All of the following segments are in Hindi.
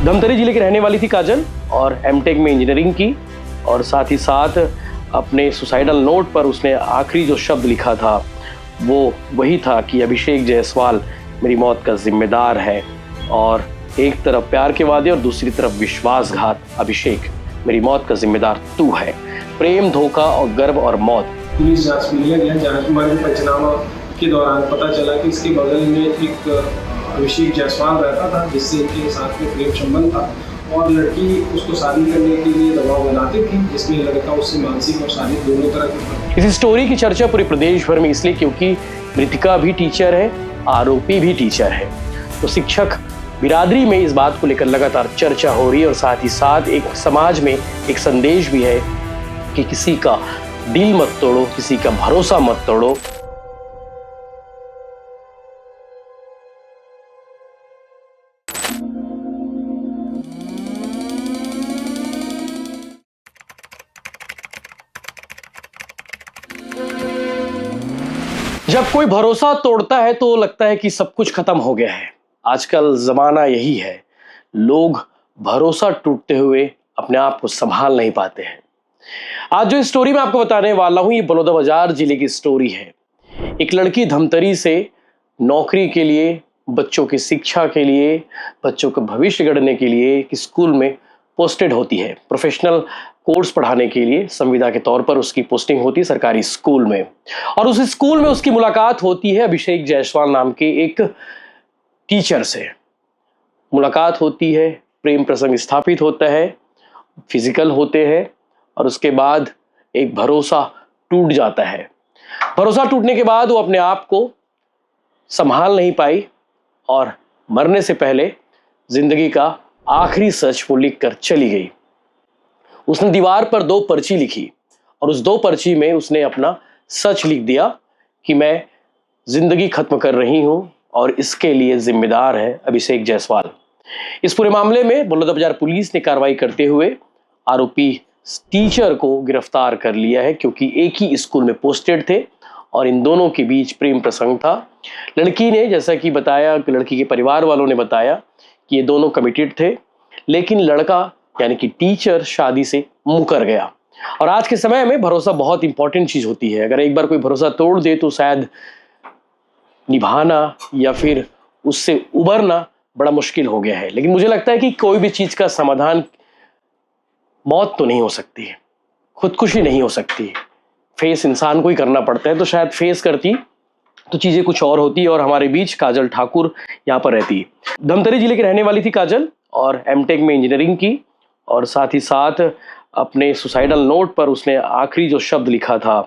धमतरी जिले की रहने वाली थी काजल और एमटेक में इंजीनियरिंग की और साथ ही साथ अपने सुसाइडल नोट पर उसने आखिरी जो शब्द लिखा था वो वही था कि अभिषेक जायसवाल मेरी मौत का जिम्मेदार है। और एक तरफ प्यार के वादे और दूसरी तरफ विश्वासघात। अभिषेक मेरी मौत का जिम्मेदार तू है। प्रेम, धोखा और गर्व और मौत। पुलिस जांच में लिया गया। जांच में पंचनामा के दौरान पता चला कि इसके बगल में एक अभिषेक जायसवाल रहता था जिससे इनके साथ में प्रेम संबंध था और लड़की उसको शादी करने के लिए दबाव बनाती थी, जिसमें लड़का उससे मानसिक और शारीरिक दोनों तरह की। इस स्टोरी की चर्चा पूरे प्रदेश भर में इसलिए क्योंकि मृतिका भी टीचर है, आरोपी भी टीचर है। तो शिक्षक बिरादरी में इस बात को लेकर लगातार चर्चा हो रही है और साथ ही साथ एक समाज में एक संदेश भी है कि किसी का दिल मत तोड़ो, किसी का भरोसा मत तोड़ो। जब कोई भरोसा तोड़ता है तो लगता है कि सब कुछ खत्म हो गया है। आजकल जमाना यही है, लोग भरोसा टूटते हुए अपने आप को संभाल नहीं पाते हैं। आज जो स्टोरी मैं आपको बताने वाला हूं, ये बलौदाबाजार जिले की स्टोरी है। एक लड़की धमतरी से नौकरी के लिए, बच्चों की शिक्षा के लिए, बच्चों का भविष्य गढ़ने के लिए एक स्कूल में पोस्टेड होती है। प्रोफेशनल कोर्स पढ़ाने के लिए संविदा के तौर पर उसकी पोस्टिंग होती है सरकारी स्कूल में। और उस स्कूल में उसकी मुलाकात होती है अभिषेक जायसवाल नाम के एक टीचर से। मुलाकात होती है, प्रेम प्रसंग स्थापित होता है, फिजिकल होते हैं और उसके बाद एक भरोसा टूट जाता है। भरोसा टूटने के बाद वो अपने आप को संभाल नहीं पाई और मरने से पहले जिंदगी का आखिरी सच वो लिख कर चली गई। उसने दीवार पर 2 पर्ची लिखी और उस 2 पर्ची में उसने अपना सच लिख दिया कि मैं जिंदगी खत्म कर रही हूं और इसके लिए जिम्मेदार है अभिषेक जायसवाल। इस पूरे मामले में बलौदाबाजार पुलिस ने कार्रवाई करते हुए आरोपी टीचर को गिरफ्तार कर लिया है, क्योंकि एक ही स्कूल में पोस्टेड थे और इन दोनों के बीच प्रेम प्रसंग था। लड़की ने जैसा कि बताया, लड़की के परिवार वालों ने बताया कि ये दोनों कमिटेड थे, लेकिन लड़का यानी कि टीचर शादी से मुकर गया। और आज के समय में भरोसा बहुत इंपॉर्टेंट चीज होती है। अगर एक बार कोई भरोसा तोड़ दे तो शायद निभाना या फिर उससे उबरना बड़ा मुश्किल हो गया है। लेकिन मुझे लगता है कि कोई भी चीज का समाधान मौत तो नहीं हो सकती, खुदकुशी नहीं हो सकती, फेस इंसान को ही करना पड़ता है। तो शायद फेस करती तो चीजें कुछ और होती और हमारे बीच काजल ठाकुर यहाँ पर रहती। धमतरी जिले की रहने वाली थी काजल और एमटेक में इंजीनियरिंग की और साथ ही साथ अपने सुसाइडल नोट पर उसने आखिरी जो शब्द लिखा था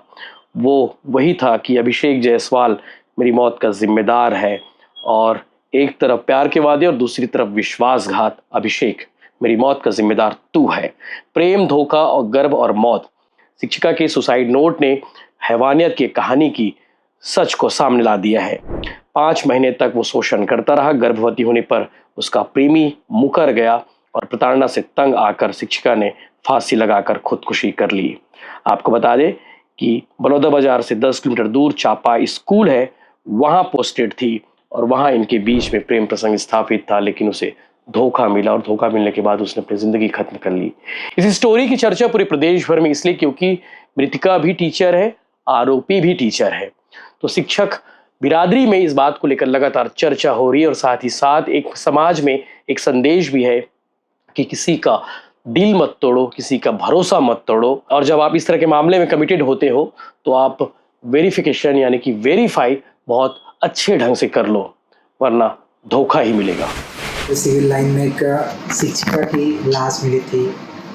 वो वही था कि अभिषेक जायसवाल मेरी मौत का जिम्मेदार है। और एक तरफ प्यार के वादे और दूसरी तरफ विश्वासघात। अभिषेक मेरी मौत का जिम्मेदार तू है। प्रेम, धोखा और गर्व और मौत। शिक्षिका के सुसाइड नोट ने हैवानियत की कहानी की सच को सामने ला दिया है। 5 महीने तक वो शोषण करता रहा। गर्भवती होने पर उसका प्रेमी मुकर गया और प्रताड़ना से तंग आकर शिक्षिका ने फांसी लगाकर खुदकुशी कर ली। आपको बता दें कि बलौदाबाजार से 10 किलोमीटर दूर चापा स्कूल है, वहां पोस्टेड थी और वहां इनके बीच में प्रेम प्रसंग स्थापित था, लेकिन उसे धोखा मिला और धोखा मिलने के बाद उसने अपनी जिंदगी खत्म कर ली। इस स्टोरी की चर्चा पूरे प्रदेश भर में इसलिए क्योंकि मृतिका भी टीचर है, आरोपी भी टीचर है। तो शिक्षक बिरादरी में इस बात को लेकर लगातार चर्चा हो रही है और साथ ही साथ एक समाज में एक संदेश भी है कि किसी का दिल मत तोड़ो, किसी का भरोसा मत तोड़ो। और जब आप इस तरह के मामले में कमिटेड होते हो तो आप वेरिफिकेशन यानी कि वेरीफाई बहुत अच्छे ढंग से कर लो, वरना धोखा ही मिलेगा। सिविल लाइन में एक शिक्षिका की लाश मिली थी,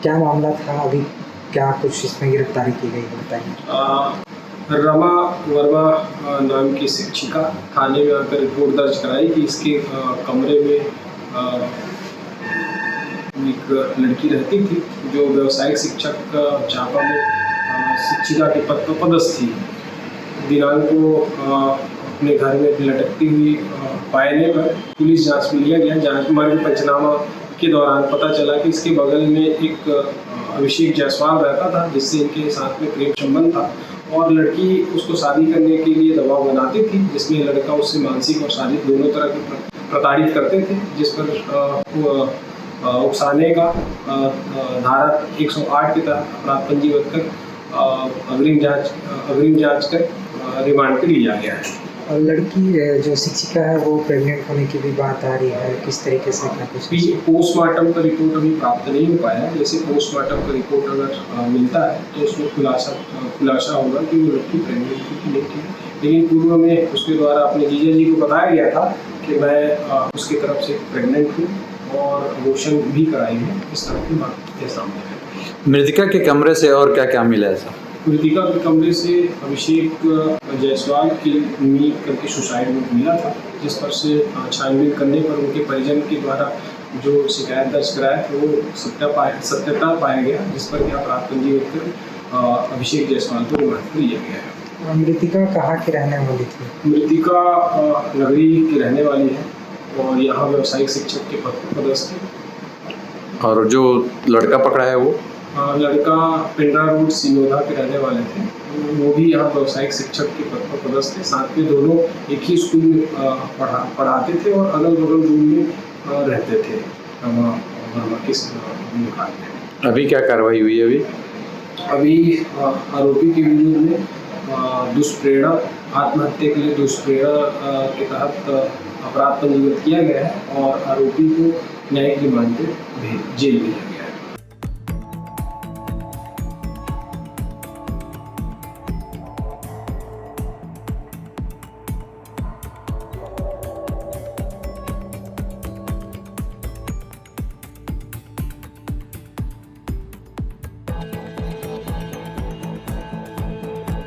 क्या मामला था? अभी क्या कुछ इसमें गिरफ्तारी की गई, बताइए। रमा वर्मा नाम की शिक्षिका थाने में आकर रिपोर्ट दर्ज कराई कि इसके कमरे में एक लड़की रहती थी जो व्यावसायिक शिक्षक चापा में शिक्षिका के पद पर पदस्थ थी। दिनांक को अपने घर में लटकती हुई पाने पर पुलिस जांच में लिया गया। जांच में पंचनामा के दौरान पता चला कि इसके बगल में एक अभिषेक जायसवाल रहता था जिससे इनके साथ में प्रेम संबंध था और लड़की उसको शादी करने के लिए दबाव बनाती थी, जिसमें लड़का उससे मानसिक और शारीरिक दोनों तरह की प्रताड़ित करते थे, जिस पर उकसाने का धारा 108 के तहत अपराध पंजीबद्ध कर अग्रिम जांच कर रिमांड पर लिया गया है। और लड़की जो शिक्षिका है वो प्रेग्नेंट होने की भी बात आ रही है, किस तरीके से क्या कुछ? अभी पोस्टमार्टम का रिपोर्ट अभी प्राप्त नहीं हो पाया है। जैसे पोस्टमार्टम का रिपोर्ट अगर मिलता है तो उसमें खुलासा होगा कि वो लड़की प्रेग्नेंट थी कि नहीं थी। लेकिन पूर्व में उसके द्वारा अपने जीजा जी को बताया गया था कि मैं उसकी तरफ से प्रेग्नेंट हूँ और अबॉर्शन भी कराई है। इस तरह की बात के सामने है। मृतिका के कमरे से और क्या क्या मिला है सर? मृतिका के कमरे से अभिषेक जायसवाल की नींद करके सुसाइड नोट मिला था, जिस पर से छानबीन करने पर उनके परिजन के द्वारा जो शिकायत दर्ज कराया था वो सत्यता पाया गया, जिस पर कि अपराध पंजीबद्ध कर अभिषेक जायसवाल को रिमांड पर लिया गया है। मृतिका कहाँ की रहने वाली थी? मृतिका नगरी की रहने वाली है और यहाँ व्यावसायिक शिक्षक के पद पर पदस्थ है। और जो लड़का पकड़ा है वो लड़का पिंडरा रोड सिनोदा के रहने वाले थे, वो भी यहाँ व्यावसायिक शिक्षक के पद पर पदस्थ थे। साथ में दोनों एक ही स्कूल में पढ़ाते थे और अगल बगल रूम में रहते थे वर्मा के मकान में। अभी क्या कार्रवाई हुई है? अभी आरोपी के विरुद्ध में दुष्प्रेरणा आत्महत्या के लिए दुष्प्रेरणा के तहत अपराध पंजीबद्ध किया गया है और आरोपी को न्यायिक रिमांड पे जेल भेजा।